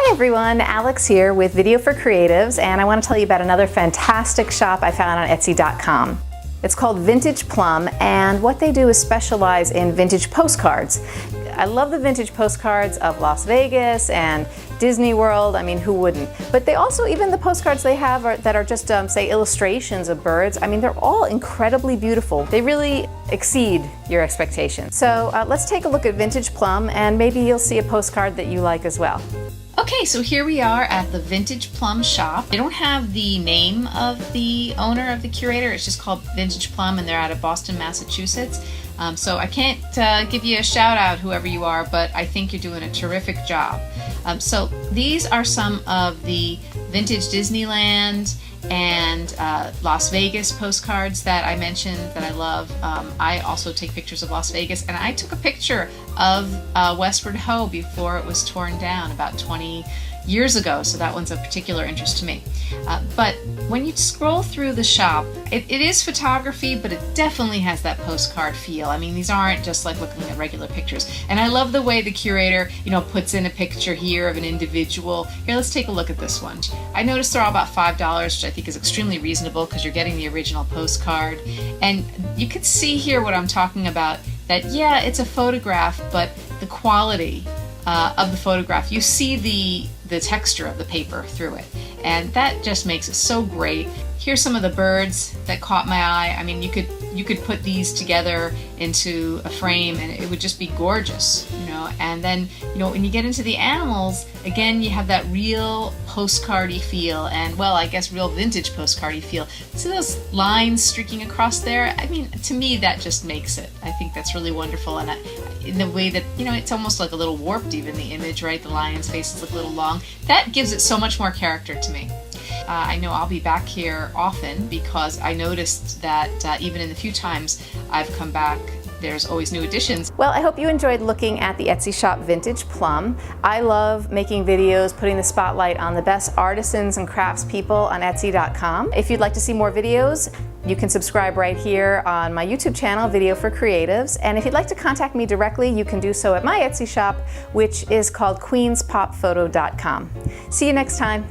Hi everyone, Alex here with VideoForCreatives, and I want to tell you about another fantastic shop I found on Etsy.com. It's called VintagePlum, and what they do is specialize in vintage postcards. I love the vintage postcards of Las Vegas and Disney World. I mean, who wouldn't? But they also, even the postcards they have that are just, say, illustrations of birds, I mean, they're all incredibly beautiful. They really exceed your expectations. So let's take a look at VintagePlum, and maybe you'll see a postcard that you like as well. Okay, so here we are at the VintagePlum shop. They don't have the name of the owner, of the curator. It's just called VintagePlum, and they're out of Boston, Massachusetts. So I can't give you a shout out, whoever you are, but I think you're doing a terrific job. So these are some of the vintage Disneyland and Las Vegas postcards that I mentioned that I love. I also take pictures of Las Vegas, and I took a picture of Westward Ho before it was torn down about 20 years ago, so that one's of particular interest to me. But when you scroll through the shop, it is photography, but it definitely has that postcard feel. I mean, these aren't just like looking at regular pictures. And I love the way the curator, puts in a picture here of an individual. Here, let's take a look at this one. I noticed they're all about $5, which I think is extremely reasonable because you're getting the original postcard. And you can see here what I'm talking about, that yeah, it's a photograph, but the quality of the photograph, you see the texture of the paper through it, and that just makes it so great. Here's some of the birds that caught my eye. I mean, you could put these together into a frame and it would just be gorgeous, and then when you get into the animals, again, you have that real postcardy feel, and well, I guess real vintage postcardy feel. See those lines streaking across there? I mean, to me, that just makes it. I think that's really wonderful, and in the way that it's almost like a little warped, even the image, right? The lion's faces look a little long. That gives it so much more character to me. I know I'll be back here often because I noticed that even in the few times I've come back, there's always new additions. Well, I hope you enjoyed looking at the Etsy shop VintagePlum. I love making videos, putting the spotlight on the best artisans and craftspeople on Etsy.com. If you'd like to see more videos, you can subscribe right here on my YouTube channel, VideoForCreatives. And if you'd like to contact me directly, you can do so at my Etsy shop, which is called queenspopphoto.com. See you next time.